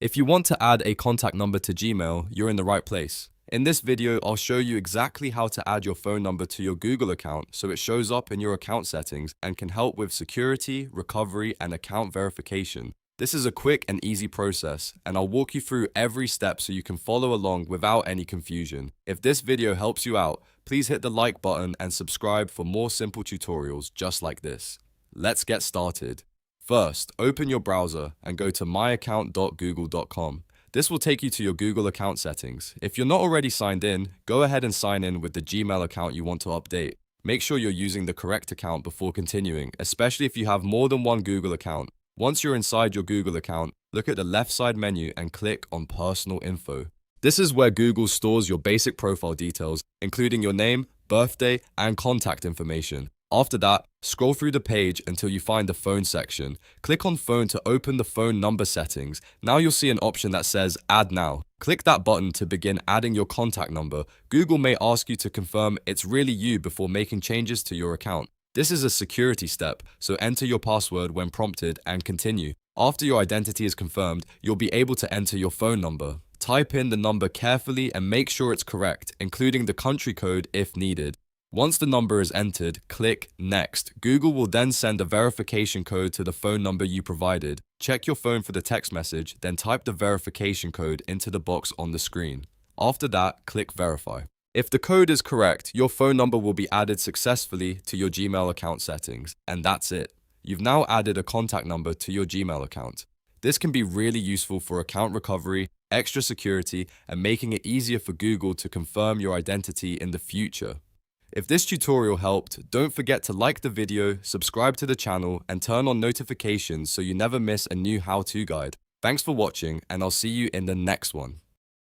If you want to add a contact number to Gmail, you're in the right place. In this video, I'll show you exactly how to add your phone number to your Google account so it shows up in your account settings and can help with security, recovery, and account verification. This is a quick and easy process, and I'll walk you through every step so you can follow along without any confusion. If this video helps you out, please hit the like button and subscribe for more simple tutorials just like this. Let's get started. First, open your browser and go to myaccount.google.com. This will take you to your Google account settings. If you're not already signed in, go ahead and sign in with the Gmail account you want to update. Make sure you're using the correct account before continuing, especially if you have more than one Google account. Once you're inside your Google account, look at the left side menu and click on Personal Info. This is where Google stores your basic profile details, including your name, birthday, and contact information. After that, scroll through the page until you find the phone section. Click on phone to open the phone number settings. Now you'll see an option that says Add Now. Click that button to begin adding your contact number. Google may ask you to confirm it's really you before making changes to your account. This is a security step, so enter your password when prompted and continue. After your identity is confirmed, you'll be able to enter your phone number. Type in the number carefully and make sure it's correct, including the country code if needed. Once the number is entered, click Next. Google will then send a verification code to the phone number you provided. Check your phone for the text message, then type the verification code into the box on the screen. After that, click Verify. If the code is correct, your phone number will be added successfully to your Gmail account settings, and that's it. You've now added a contact number to your Gmail account. This can be really useful for account recovery, extra security, and making it easier for Google to confirm your identity in the future. If this tutorial helped, don't forget to like the video, subscribe to the channel, and turn on notifications so you never miss a new how-to guide. Thanks for watching, and I'll see you in the next one.